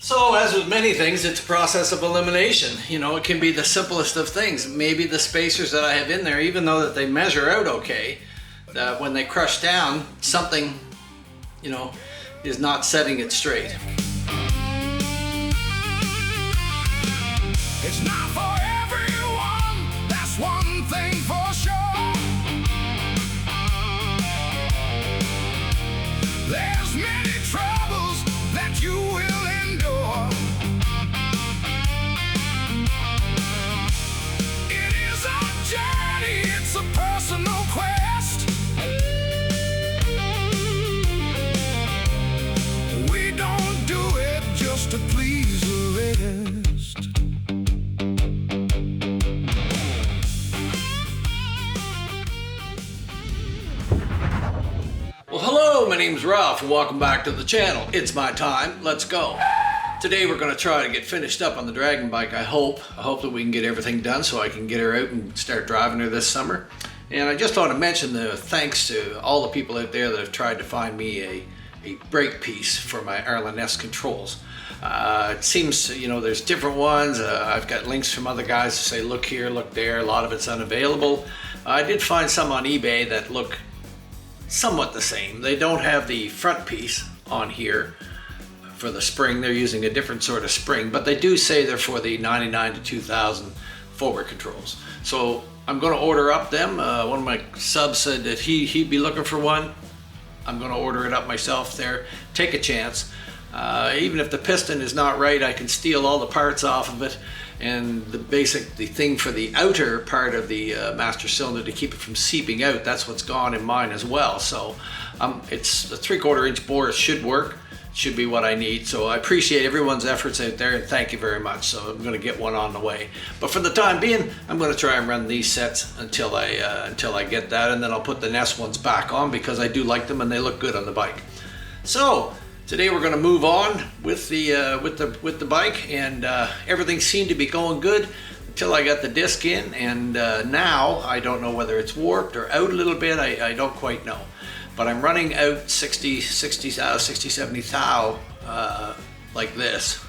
So as with many things, it's a process of elimination. You know, it can be the simplest of things. Maybe the spacers that I have in there, even though that they measure out okay, when they crush down, something, you know, is not setting it straight. It's not for everyone, that's one thing for sure. There's many troubles that you will endure. It is a journey, it's a personal quest. We don't do it just to please the rest. Well, hello, my name's Ralph and welcome back to the channel. It's my time, let's go. Today we're going to try to get finished up on the dragon bike, I hope. I hope that we can get everything done so I can get her out and start driving her this summer. And I just want to mention the thanks to all the people out there that have tried to find me a brake piece for my RLNS controls. It seems, you know, there's different ones. I've got links from other guys to say look here, look there. A lot of it's unavailable. I did find some on eBay that look somewhat the same. They don't have the front piece on here for the spring. They're using a different sort of spring, but they do say they're for the 99 to 2000 forward controls. So I'm going to order up them. One of my subs said that he'd be looking for one. I'm going to order it up myself there. Take a chance. Even if the piston is not right, I can steal all the parts off of it. And the thing for the outer part of the master cylinder to keep it from seeping out, that's what's gone in mine as well. So it's the 3/4 inch bore. It should work. Should be what I need. So I appreciate everyone's efforts out there and thank you very much. So I'm going to get one on the way. But for the time being, I'm going to try and run these sets until I get that, and then I'll put the Nest ones back on because I do like them and they look good on the bike. So today we're going to move on with the bike, and everything seemed to be going good until I got the disc in, and now I don't know whether it's warped or out a little bit. I don't quite know, but I'm running out 60 70 thou like this.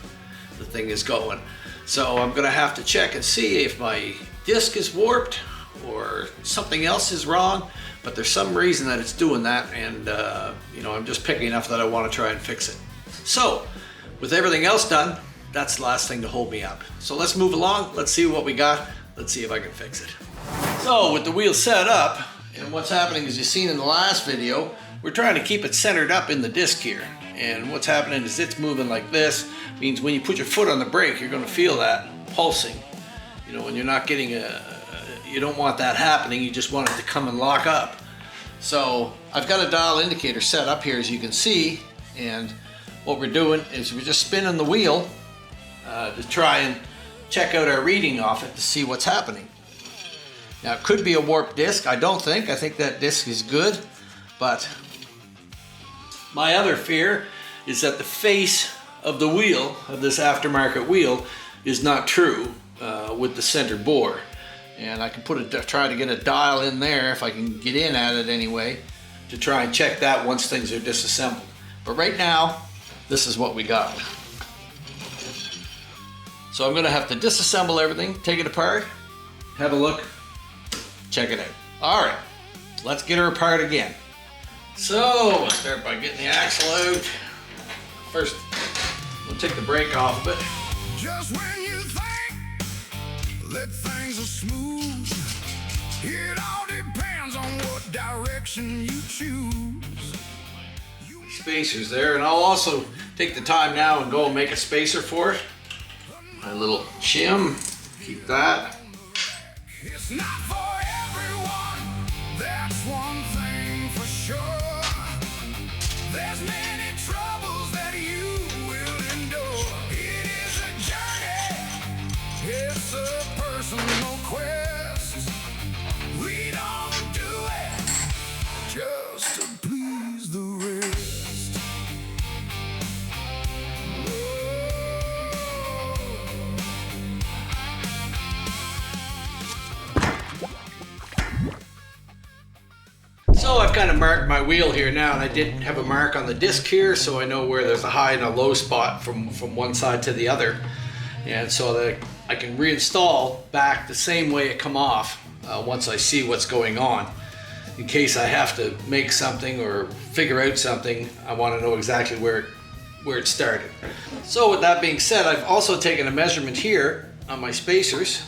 The thing is going, so I'm going to have to check and see if my disc is warped or something else is wrong. But there's some reason that it's doing that, and you know, I'm just picking enough that I want to try and fix it. So with everything else done, that's the last thing to hold me up. So let's move along. Let's see what we got. Let's see if I can fix it. So with the wheel set up, and what's happening is, you've seen in the last video, we're trying to keep it centered up in the disc here. And what's happening is it's moving like this. Means when you put your foot on the brake, you're going to feel that pulsing. You know, when you're not getting you don't want that happening. You just want it to come and lock up. So I've got a dial indicator set up here, as you can see, and what we're doing is we're just spinning the wheel to try and check out our reading off it to see what's happening. Now, it could be a warped disc. I don't think. I think that disc is good, but my other fear is that the face of the wheel, of this aftermarket wheel, is not true with the center bore. And I can try to get a dial in there if I can get in at it anyway, to try and check that once things are disassembled. But right now, this is what we got. So I'm going to have to disassemble everything, take it apart, have a look, check it out. All right, let's get her apart again. So we'll start by getting the axle out. First, we'll take the brake off of it. Just when you think that things are smooth, it all depends on what direction you choose. Spacers there, and I'll also take the time now and go and make a spacer for it. My little shim, keep that. It's not for everyone, that's one thing for sure. There's many troubles that you will endure. It is a journey, it's a personal quest. We don't do it just to please the rest. I've kind of marked my wheel here now, and I did have a mark on the disc here, so I know where there's a high and a low spot from one side to the other, and so that I can reinstall back the same way it come off once I see what's going on. In case I have to make something or figure out something, I want to know exactly where it started. So with that being said, I've also taken a measurement here on my spacers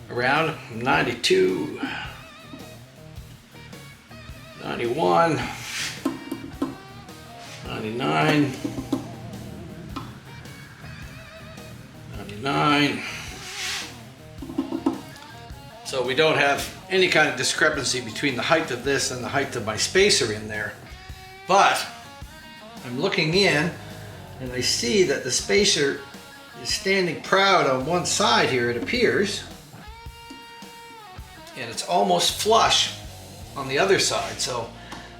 around 92, 91, 99, 99. So we don't have any kind of discrepancy between the height of this and the height of my spacer in there. But I'm looking in and I see that the spacer is standing proud on one side here, it appears. And it's almost flush on the other side. So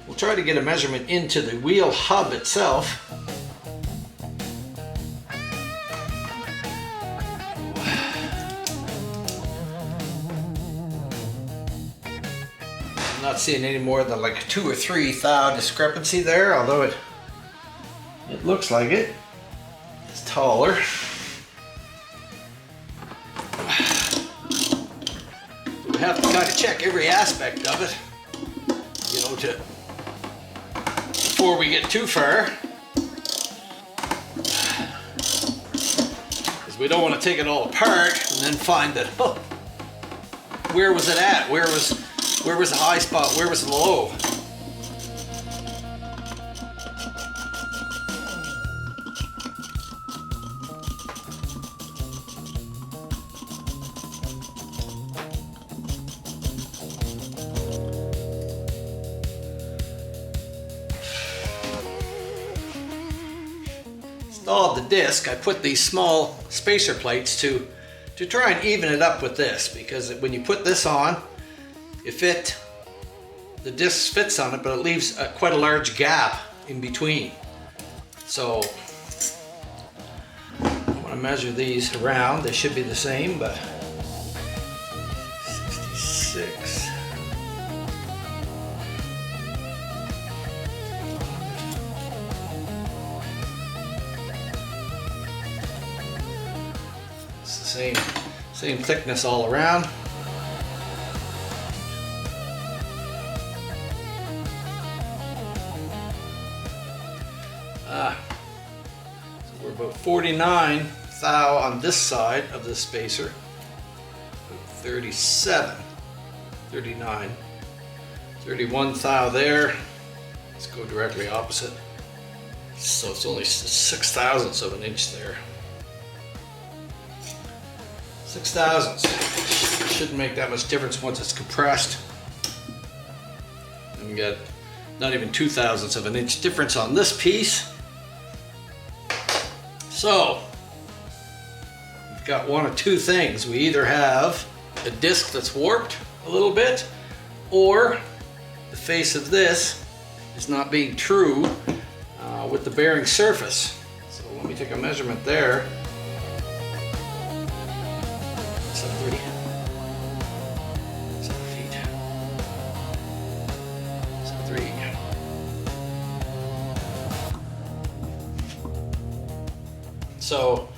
we'll try to get a measurement into the wheel hub itself. I'm not seeing any more than like 2 or 3 thou discrepancy there, although it looks like it. It's taller. We have to kind of check every aspect of it, you know, before we get too far. Because we don't want to take it all apart and then find that, oh, where was it at? Where was the high spot? Where was the low? Installed the disc. I put these small spacer plates to try and even it up with this, because when you put this on, the disc fits on it, but it leaves quite a large gap in between. So I want to measure these around. They should be the same, but 66. It's the same thickness all around. So we're about 49 thou on this side of the spacer, 37, 39, 31 thou there. Let's go directly opposite. So it's only 6 thousandths of an inch there. 6 thousandths. Shouldn't make that much difference once it's compressed. And we got not even 2 thousandths of an inch difference on this piece. So we've got one of two things. We either have a disc that's warped a little bit, or the face of this is not being true with the bearing surface. So let me take a measurement there. It's 30. 7 feet. 3. So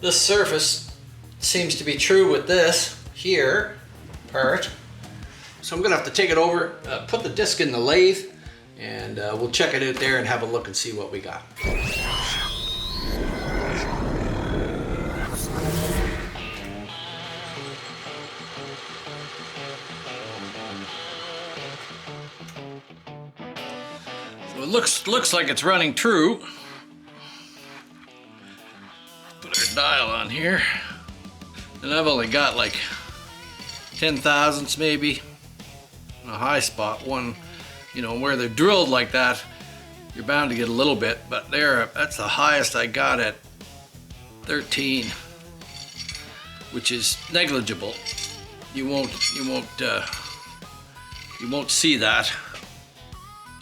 this surface seems to be true with this here part. So I'm gonna have to take it over, put the disc in the lathe, and we'll check it out there and have a look and see what we got. So it looks like it's running true. Put our dial on here, and I've only got like 10 thousandths maybe. A high spot, one, you know, where they're drilled like that, you're bound to get a little bit, but that's the highest I got at 13, which is negligible. You won't see that.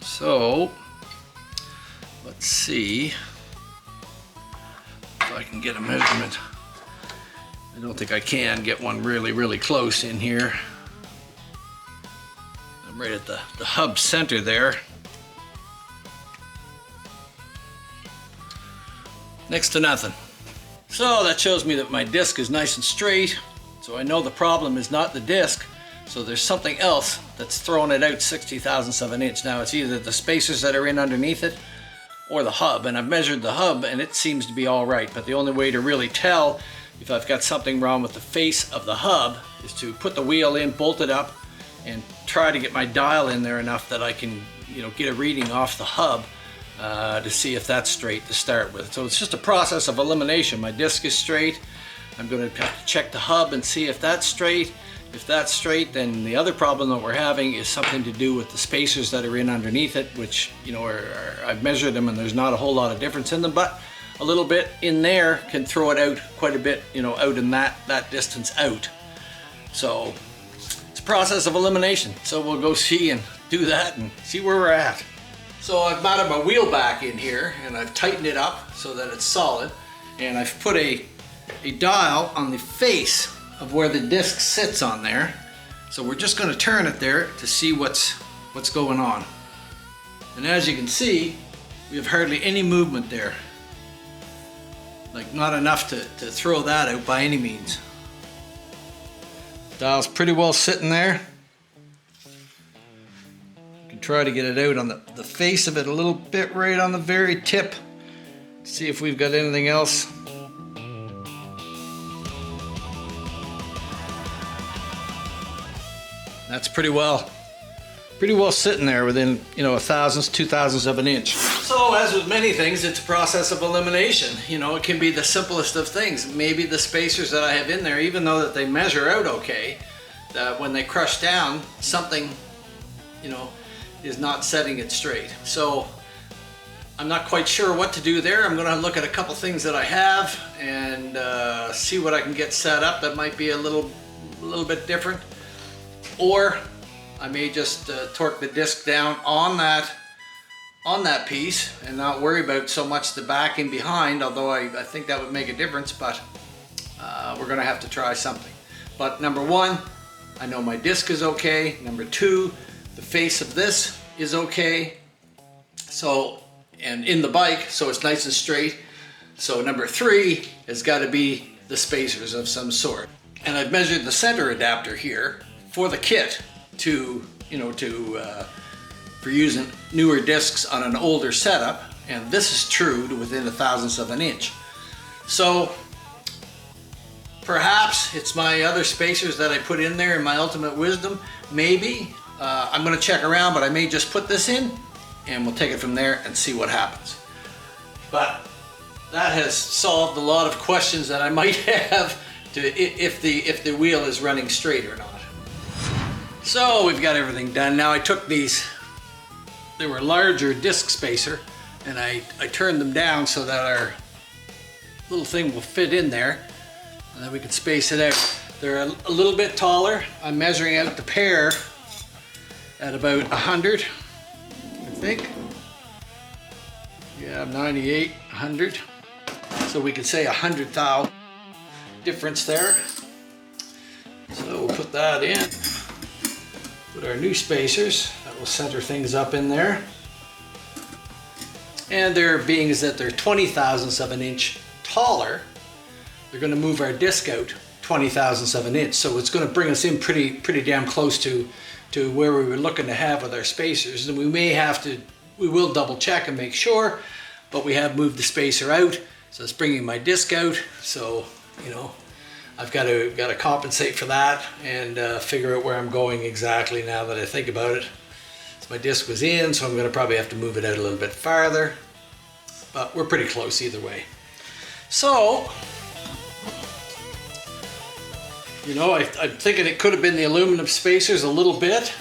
So let's see if I can get a measurement. I don't think I can get one really close in here. right at the hub center there. Next to nothing. So that shows me that my disc is nice and straight. So I know the problem is not the disc. So there's something else that's throwing it out 60 thousandths of an inch. Now it's either the spacers that are in underneath it or the hub. And I've measured the hub and it seems to be all right. But the only way to really tell if I've got something wrong with the face of the hub is to put the wheel in, bolt it up, and try to get my dial in there enough that I can, get a reading off the hub to see if that's straight to start with. So it's just a process of elimination. My disc is straight. I'm going to have to check the hub and see if that's straight. If that's straight, then the other problem that we're having is something to do with the spacers that are in underneath it, which, I've measured them and there's not a whole lot of difference in them, but a little bit in there can throw it out quite a bit, out in that distance out. So it's a process of elimination. So we'll go see and do that and see where we're at. So I've mounted my wheel back in here and I've tightened it up so that it's solid, and I've put a dial on the face of where the disc sits on there. So we're just going to turn it there to see what's going on. And as you can see, we have hardly any movement there. Like not enough to throw that out by any means. Dial's pretty well sitting there. You can try to get it out on the face of it a little bit, right on the very tip. See if we've got anything else. That's pretty well sitting there within, a thousandths, 2 thousandths of an inch. So as with many things, it's a process of elimination. It can be the simplest of things. Maybe the spacers that I have in there, even though that they measure out okay, that when they crush down, something, is not setting it straight. So I'm not quite sure what to do there. I'm gonna look at a couple things that I have and see what I can get set up that might be a little bit different. Or I may just torque the disc down on that piece and not worry about so much the back and behind, although I think that would make a difference, but we're gonna have to try something. But number one, I know my disc is okay. Number two, the face of this is okay. So, and in the bike, so it's nice and straight. So number three has got to be the spacers of some sort. And I've measured the center adapter here for the kit for using newer discs on an older setup, and this is true to within 1 thousandths of an inch. So perhaps it's my other spacers that I put in there in my ultimate wisdom. Maybe I'm going to check around, but I may just put this in and we'll take it from there and see what happens. But that has solved a lot of questions that I might have to if the wheel is running straight or not. So we've got everything done. Now I took these, they were larger disc spacer, and I turned them down so that our little thing will fit in there, and then we can space it out. They're a little bit taller. I'm measuring out the pair at about 100, I think. Yeah, 98, 100. So we could say 100 thou difference there. So we'll put that in. Put our new spacers, that will center things up in there. And they're being is that they're 20 thousandths of an inch taller, they're going to move our disc out 20 thousandths of an inch. So it's going to bring us in pretty damn close to where we were looking to have with our spacers. And we will double check and make sure, but we have moved the spacer out. So it's bringing my disc out. So, I've got to compensate for that and figure out where I'm going exactly now that I think about it. So my disc was in, so I'm going to probably have to move it out a little bit farther, but we're pretty close either way. So, I'm thinking it could have been the aluminum spacers a little bit.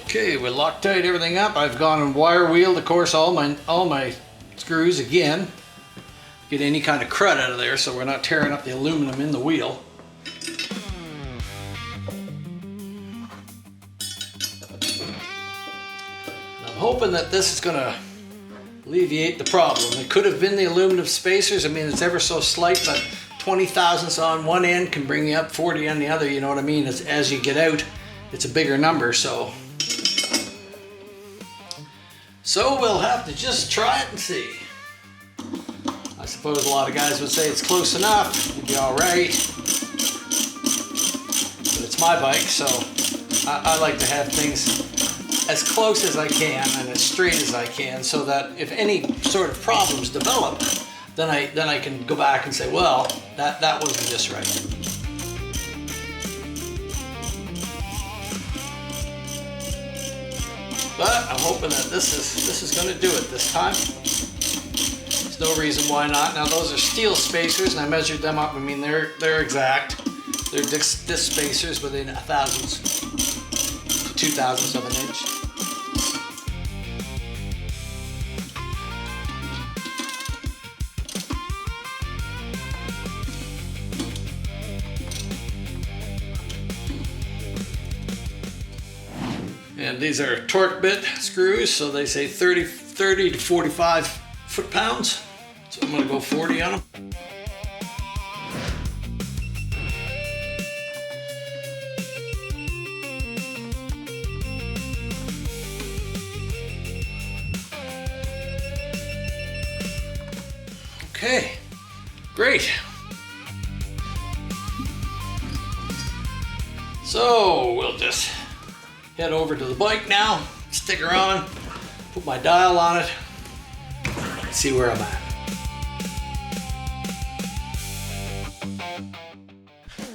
Okay, we Loctite everything up. I've gone and wire wheeled, of course, all my screws again. Get any kind of crud out of there so we're not tearing up the aluminum in the wheel. I'm hoping that this is gonna alleviate the problem. It could have been the aluminum spacers. I mean, it's ever so slight, but 20 thousandths on one end can bring you up 40 on the other, you know what I mean? As you get out, it's a bigger number, so we'll have to just try it and see. I suppose a lot of guys would say it's close enough, you'd be all right. But it's my bike, so I like to have things as close as I can and as straight as I can, so that if any sort of problems develop, then I can go back and say, well, that wasn't just right. But I'm hoping that this is going to do it this time. There's no reason why not. Now those are steel spacers, and I measured them up. I mean, they're exact. They're disc spacers within 1/1000th to 2/1000ths of an inch. And these are torque bit screws, so they say 30 to 45 foot-pounds. So I'm gonna go 40 on them. Okay, great. So we'll just head over to the bike now, stick her on, put my dial on it, and see where I'm at.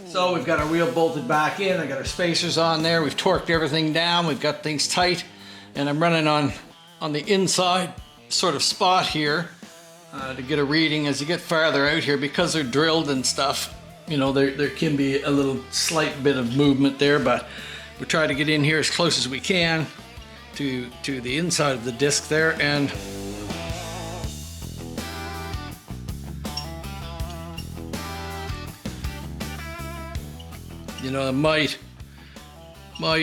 So we've got our wheel bolted back in, I got our spacers on there, we've torqued everything down, we've got things tight, and I'm running on the inside sort of spot here to get a reading. As you get farther out here, because they're drilled and stuff, you know, there can be a little slight bit of movement there, but we try to get in here as close as we can to the inside of the disc there, and you know, it might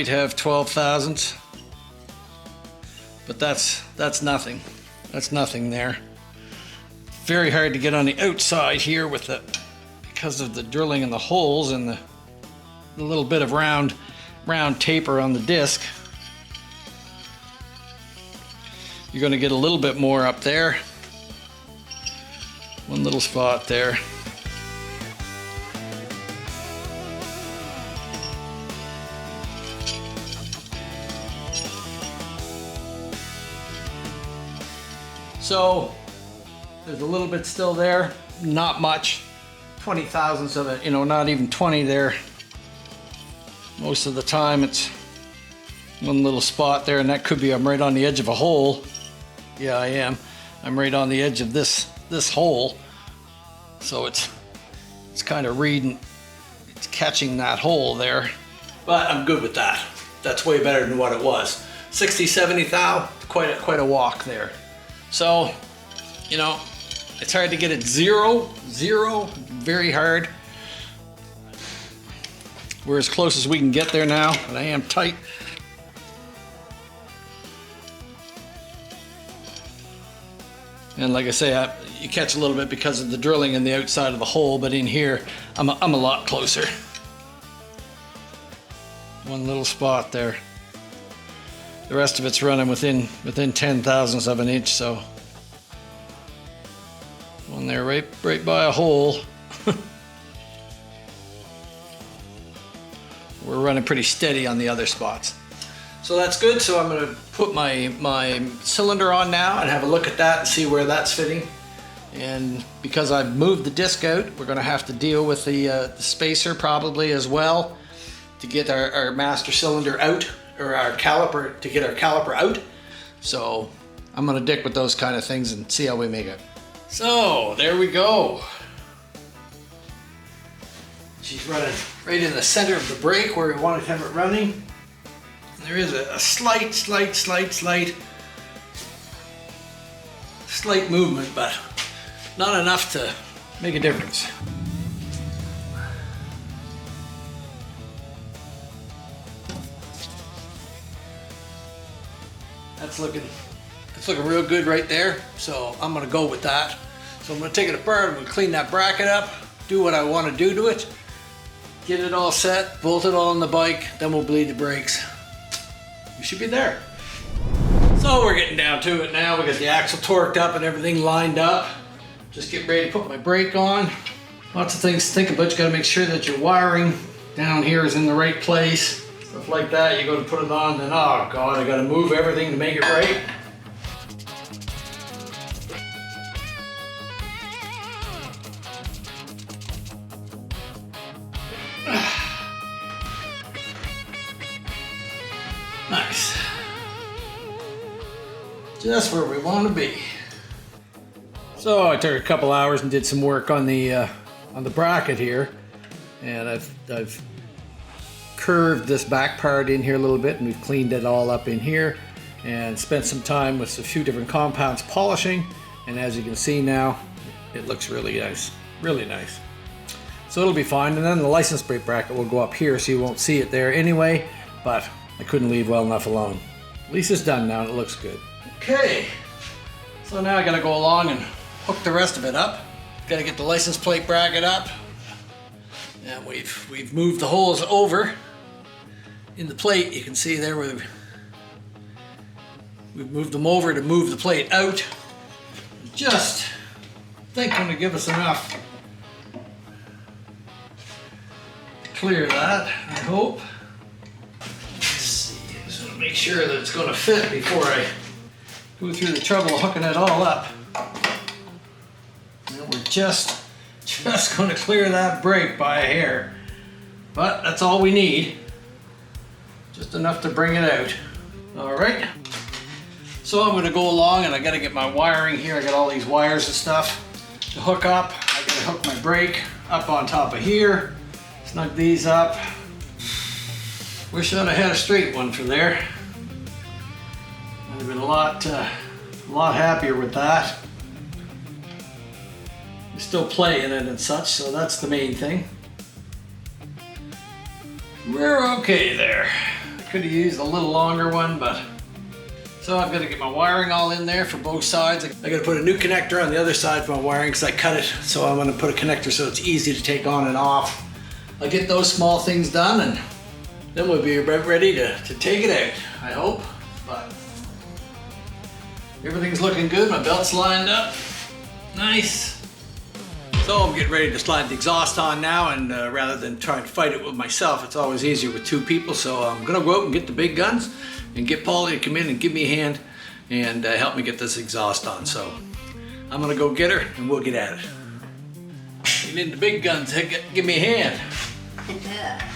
have 12 thousandths, but that's nothing. That's nothing there. Very hard to get on the outside here with because of the drilling in the holes and the little bit of round taper on the disc. You're going to get a little bit more up there. One little spot there. So there's a little bit still there, not much. 20 thousandths of it, you know, not even 20 there. Most of the time it's one little spot there, and that could be I'm right on the edge of a hole. Yeah, I am. I'm right on the edge of this hole. So it's kind of reading, it's catching that hole there. But I'm good with that. That's way better than what it was. 60, 70 thou, quite a walk there. So, you know, it's hard to get it zero, very hard. We're as close as we can get there now, and I am tight. And like I say, you catch a little bit because of the drilling in the outside of the hole, but in here, I'm a lot closer. One little spot there. The rest of it's running within 10 thousandths of an inch, so. One there right by a hole. We're running pretty steady on the other spots. So that's good. So I'm going to put my cylinder on now and have a look at that and see where that's fitting. And because I've moved the disc out, we're going to have to deal with the spacer probably as well to get our master cylinder out, or our caliper, to get our caliper out. So I'm going to dick with those kind of things and see how we make it. So there we go. She's running right in the center of the brake where we want to have it running. There is a slight movement, but not enough to make a difference. That's It's looking real good right there, so I'm gonna go with that. So I'm gonna take it apart, I'm gonna clean that bracket up, do what I wanna do to it, get it all set, bolt it all on the bike, then we'll bleed the brakes. We should be there. So we're getting down to it now. We got the axle torqued up and everything lined up. Just getting ready to put my brake on. Lots of things to think about. You gotta make sure that your wiring down here is in the right place. Stuff like that, you go to put it on, then oh God, I gotta move everything to make it right. Nice. Just where we want to be. So I took a couple hours and did some work on the bracket here, and I've curved this back part in here a little bit, and we've cleaned it all up in here, and spent some time with a few different compounds polishing. And as you can see now, it looks really nice, really nice. So it'll be fine. And then the license plate bracket will go up here, so you won't see it there anyway. But I couldn't leave well enough alone. At least it's done now and it looks good. Okay, so now I gotta go along and hook the rest of it up. Gotta get the license plate bracket up. And we've moved the holes over in the plate. You can see there we've moved them over to move the plate out. Just thinking to give us enough to clear that, I hope. Make sure that it's going to fit before I go through the trouble of hooking it all up. And we're just going to clear that brake by a hair. But that's all we need. Just enough to bring it out. All right. So I'm going to go along and I got to get my wiring here. I got all these wires and stuff to hook up. I got to hook my brake up on top of here. Snug these up. Wish I'd have had a straight one for there. I'd have been a lot happier with that. We still play in it and such, so that's the main thing. We're okay there. I could have used a little longer one, but so I've got to get my wiring all in there for both sides. I got to put a new connector on the other side for my wiring because I cut it, so I'm going to put a connector so it's easy to take on and off. I'll get those small things done and then we'll be ready to take it out, I hope. But everything's looking good. My belt's lined up. Nice. So I'm getting ready to slide the exhaust on now, and rather than trying to fight it with myself, it's always easier with two people. So I'm gonna go out and get the big guns and get Paulie to come in and give me a hand and help me get this exhaust on. So I'm gonna go get her and we'll get at it. You need the big guns, give me a hand. Yeah.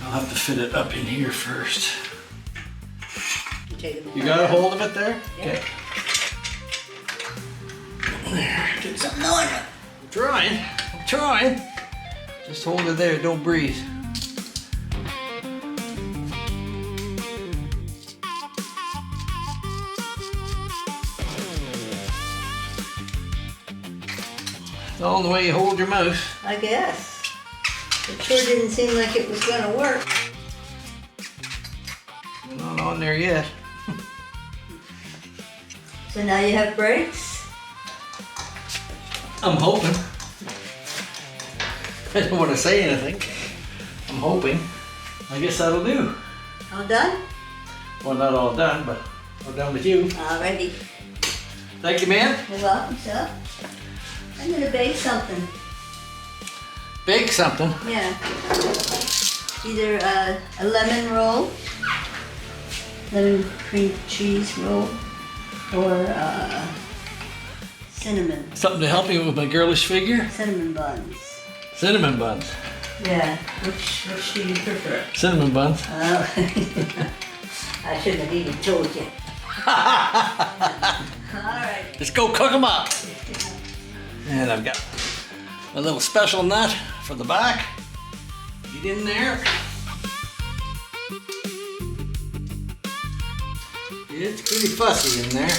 I'll have to fit it up in here first. You got a hold of it there? Yeah. Okay. There. Get something on it. I'm trying. Just hold it there, don't breathe. It's all in the way you hold your mouth. I guess. It sure didn't seem like it was gonna work. We're not on there yet. So now you have brakes? I'm hoping. I don't want to say anything. I'm hoping. I guess that'll do. All done? Well, not all done, but we're done with you. Alrighty. Thank you, man. You're welcome, sir. I'm gonna bake something. Bake something. Yeah. Either a lemon roll, lemon cream cheese roll, or cinnamon. Something to help me with my girlish figure? Cinnamon buns. Cinnamon buns. Yeah. Which do you prefer? Cinnamon buns. Oh. I shouldn't have even told you. Alright. Let's go cook them up. And I've got a little special nut for the back. Get in there. It's pretty fussy in there.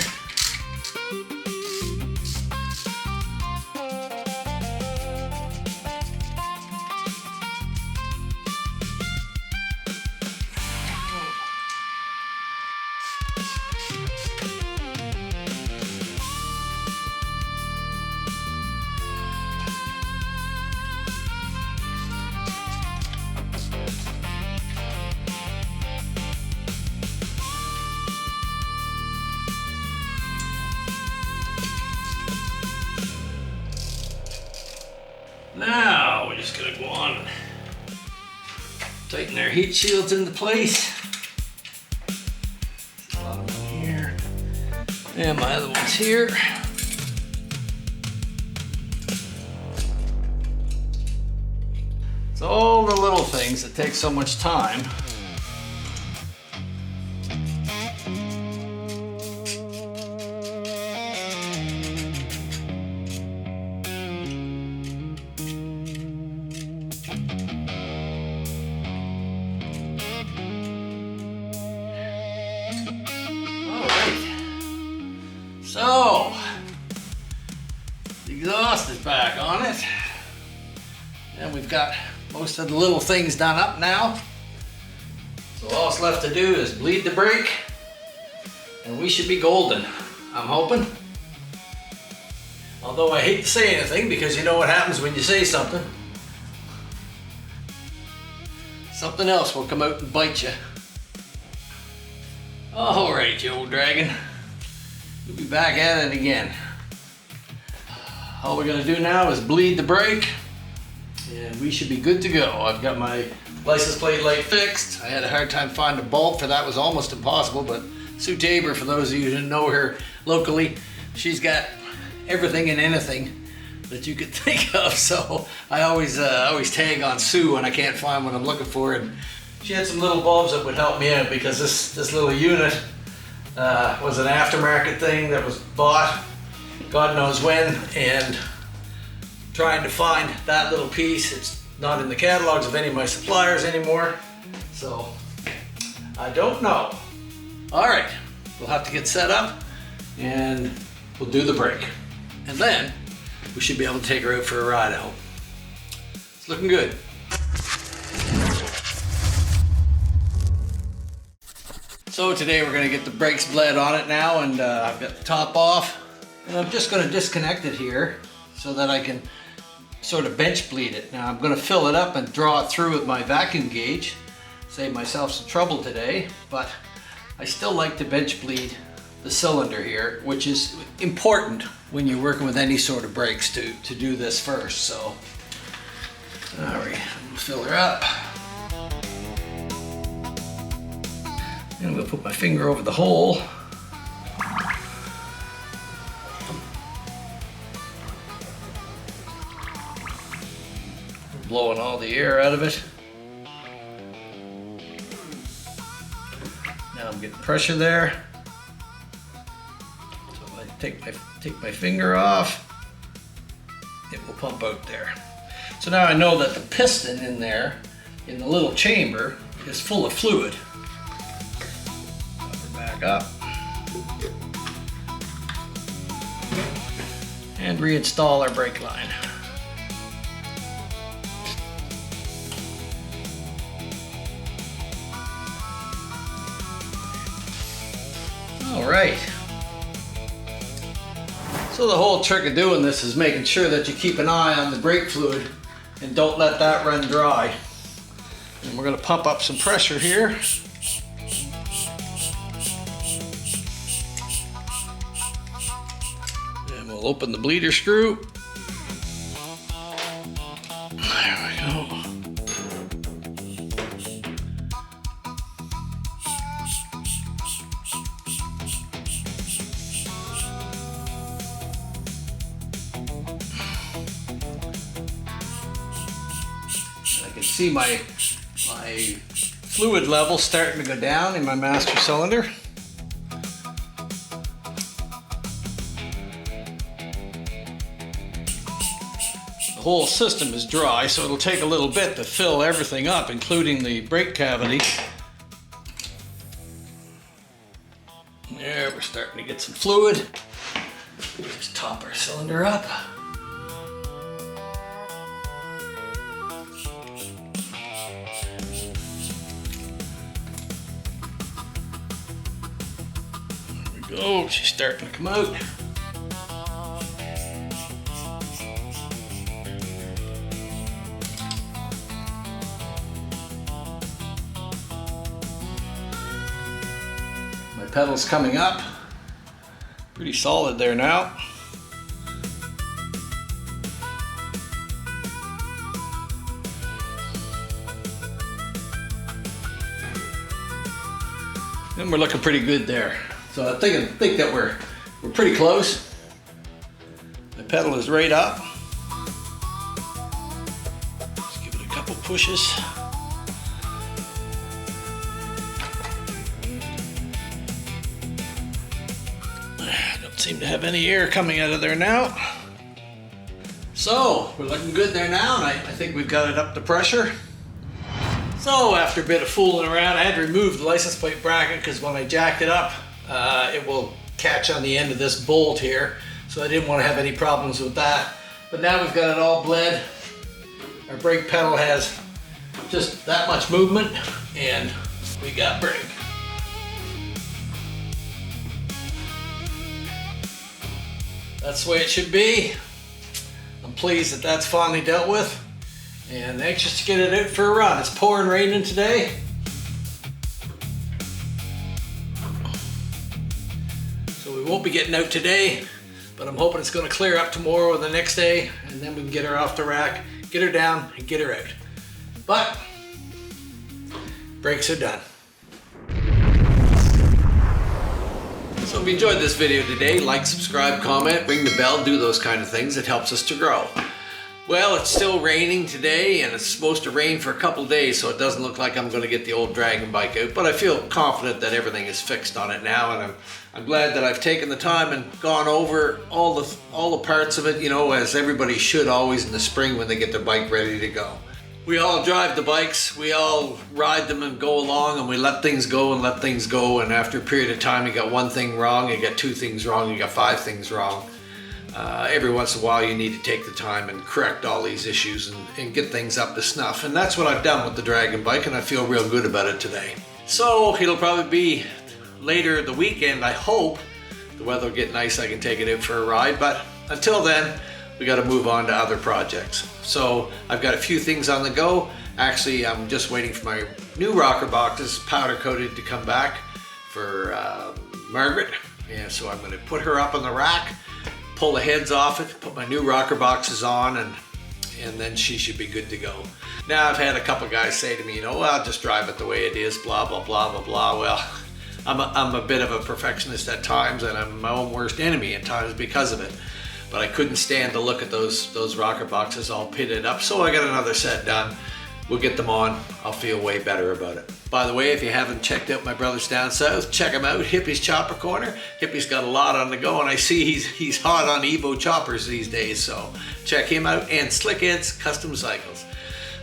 Now we're just gonna go on and tighten our heat shields into place. There's a lot of them here. And my other one's here. It's all the little things that take so much time. So, the exhaust is back on it, and we've got most of the little things done up now. So all that's left to do is bleed the brake, and we should be golden, I'm hoping. Although I hate to say anything, because you know what happens when you say something. Something else will come out and bite you. All right, you old dragon. We'll be back at it again. All we're gonna do now is bleed the brake, and we should be good to go. I've got my license plate light fixed. I had a hard time finding a bulb for that. Was almost impossible, but Sue Tabor, for those of you who know her locally, she's got everything and anything that you could think of. So I always tag on Sue when I can't find what I'm looking for, and she had some little bulbs that would help me out, because this little unit was an aftermarket thing that was bought God knows when, and trying to find that little piece, it's not in the catalogs of any of my suppliers anymore, so I don't know. All right, we'll have to get set up and we'll do the brake, and then we should be able to take her out for a ride out. It's looking good. So today we're going to get the brakes bled on it now, and I've got the top off, and I'm just going to disconnect it here so that I can sort of bench bleed it. Now I'm going to fill it up and draw it through with my vacuum gauge, save myself some trouble today, but I still like to bench bleed the cylinder here, which is important when you're working with any sort of brakes to do this first. So, all right, we'll fill her up. And I'm going to put my finger over the hole. Blowing all the air out of it. Now I'm getting pressure there. So if I take my finger off, it will pump out there. So now I know that the piston in there, in the little chamber, is full of fluid. Back up. And reinstall our brake line. All right. So the whole trick of doing this is making sure that you keep an eye on the brake fluid and don't let that run dry. And we're going to pump up some pressure here. And we'll open the bleeder screw. There we go. See my fluid level starting to go down in my master cylinder. The whole system is dry, so it'll take a little bit to fill everything up, including the brake cavity. There, we're starting to get some fluid. Just top our cylinder up. Oh, she's starting to come out. My pedal's coming up. Pretty solid there now. And we're looking pretty good there. So I think that we're pretty close. The pedal is right up. Let's give it a couple pushes. Don't seem to have any air coming out of there now. So we're looking good there now, and I think we've got it up to pressure. So after a bit of fooling around, I had to remove the license plate bracket because when I jacked it up, it will catch on the end of this bolt here. So I didn't want to have any problems with that. But now we've got it all bled. Our brake pedal has just that much movement, and we got brake. That's the way it should be. I'm pleased that that's finally dealt with, and anxious to get it out for a run. It's pouring raining today. So we won't be getting out today, but I'm hoping it's going to clear up tomorrow or the next day, and then we can get her off the rack, get her down, and get her out. But brakes are done. So if you enjoyed this video today, like, subscribe, comment, ring the bell, do those kind of things. It helps us to grow. Well, it's still raining today, and it's supposed to rain for a couple days, so it doesn't look like I'm going to get the old dragon bike out, but I feel confident that everything is fixed on it now, and I'm glad that I've taken the time and gone over all the parts of it, you know, as everybody should always in the spring when they get their bike ready to go. We all drive the bikes, we all ride them and go along, and we let things go and let things go, and after a period of time you got one thing wrong, you got two things wrong, you got five things wrong. Every once in a while you need to take the time and correct all these issues and get things up to snuff, and that's what I've done with the Dragon bike, and I feel real good about it today. So it'll probably be later the weekend, I hope. The weather will get nice, I can take it out for a ride, but until then we got to move on to other projects. So I've got a few things on the go. Actually, I'm just waiting for my new rocker boxes, powder coated, to come back for Margaret. And so I'm going to put her up on the rack, pull the heads off it, put my new rocker boxes on, and then she should be good to go. Now I've had a couple guys say to me, you know, well, I'll just drive it the way it is, blah, blah, blah, blah, blah. Well, I'm a bit of a perfectionist at times, and I'm my own worst enemy at times because of it. But I couldn't stand to look at those rocker boxes all pitted up, so I got another set done. We'll get them on. I'll feel way better about it. By the way, if you haven't checked out my brothers down south, check them out. Hippie's Chopper Corner. Hippie's got a lot on the go, and I see he's hot on Evo choppers these days, so check him out. And Slickhead's Custom Cycles.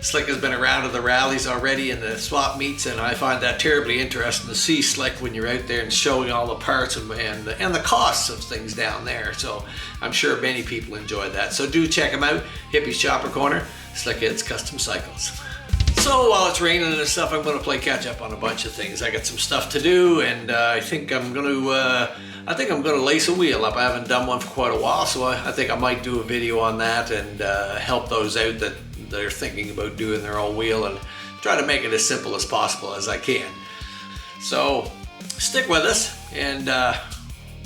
Slick has been around to the rallies already and the swap meets, and I find that terribly interesting to see Slick when you're out there and showing all the parts and the costs of things down there. So I'm sure many people enjoy that. So do check them out. Hippie's Chopper Corner, Slickhead's Custom Cycles. So while it's raining and stuff, I'm going to play catch up on a bunch of things. I got some stuff to do, and I think I'm going to lace a wheel up. I haven't done one for quite a while, so I think I might do a video on that and help those out that they're thinking about doing their own wheel, and try to make it as simple as possible as I can. So stick with us, and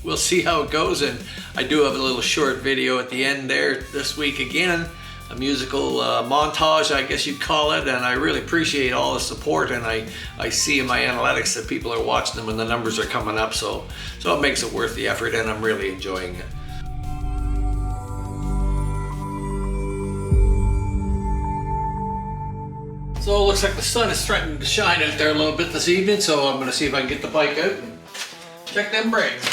we'll see how it goes. And I do have a little short video at the end there this week again, a musical montage, I guess you'd call it, and I really appreciate all the support, and I see in my analytics that people are watching them and the numbers are coming up, so it makes it worth the effort, and I'm really enjoying it. So it looks like the sun is threatening to shine out there a little bit this evening, so I'm going to see if I can get the bike out and check them brakes.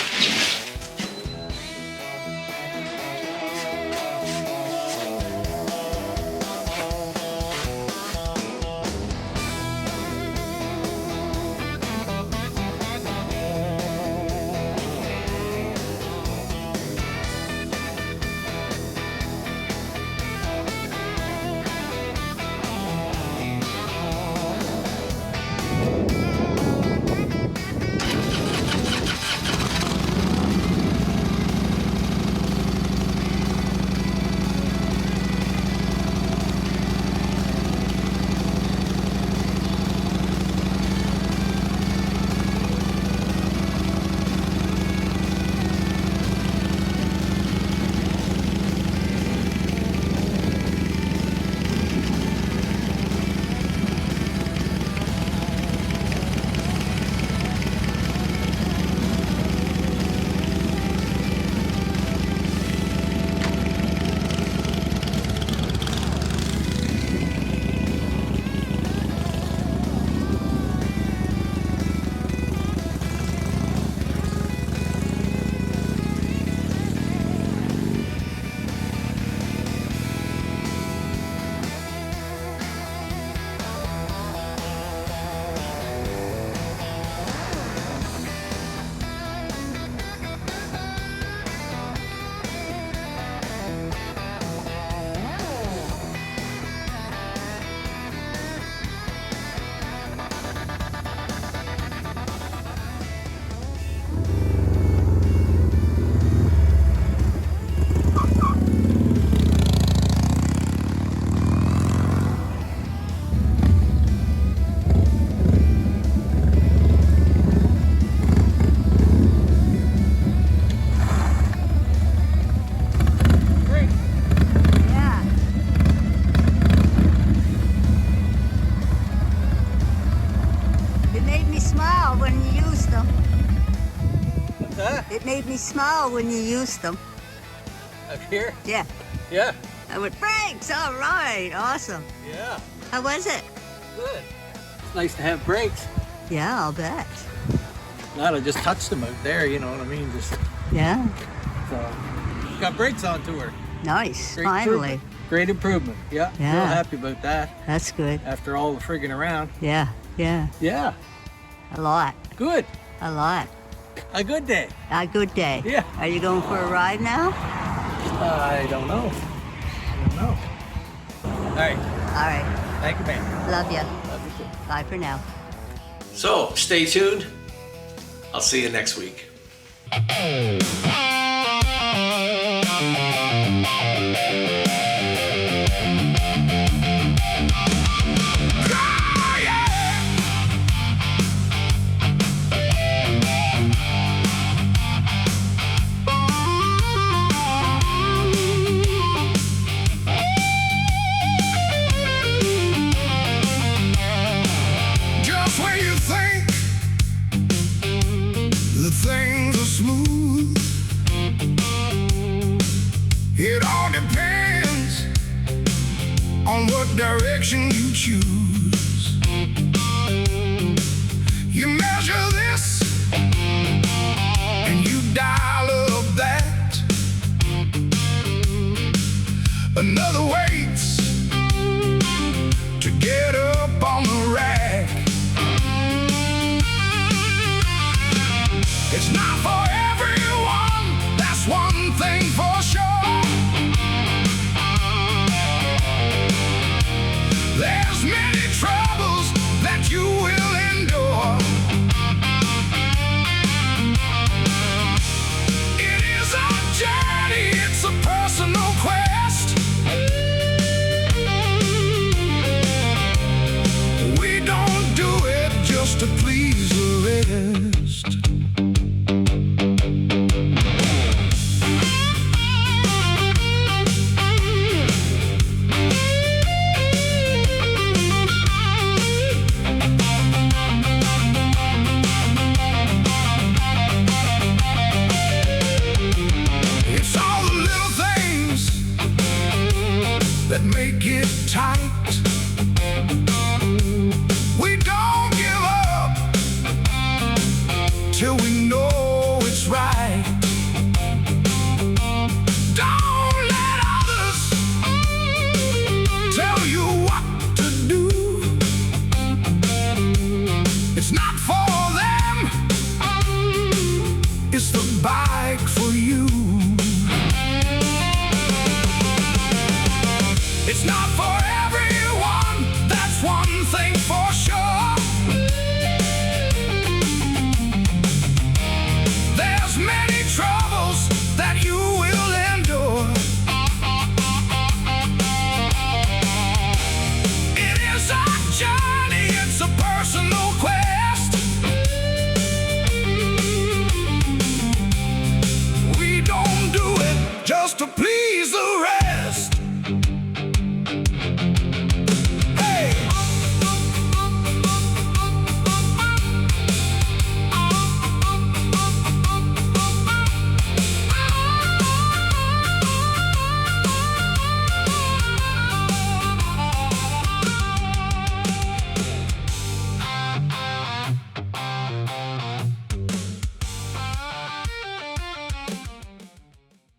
It made me smile when you used them. Up here? Yeah. Yeah. I went, brakes, all right, awesome. Yeah. How was it? Good. It's nice to have brakes. Yeah, I'll bet. Glad I just touched them out there, you know what I mean? Just Yeah. so got brakes onto her. Nice, Great finally. improvement. Great improvement. Yeah. Yeah. Real happy about that That's good. after all the friggin' around. Yeah, yeah. Yeah. A lot, Good. a lot. A good day. A good day. Yeah. Are you going for a ride now? I don't know. I don't know. All right. All right. Thank you, man. Love ya. Love you too. Bye for now. So stay tuned. I'll see you next week. Just when you think the things are smooth, it all depends on what direction you choose. You measure this and you dial up that. Another waits to get up on the rack. It's not for everyone, that's one thing for sure. There's many troubles that you will endure. It is a journey, it's a personal quest. We don't do it just to please the rest. It's all the little things that make it tight. We don't give up till we know it's right. Don't let others tell you what to do. It's not for them, it's the bike for you. It's not for everyone, that's one thing for sure. There's many troubles that you will endure. It is a journey, it's a personal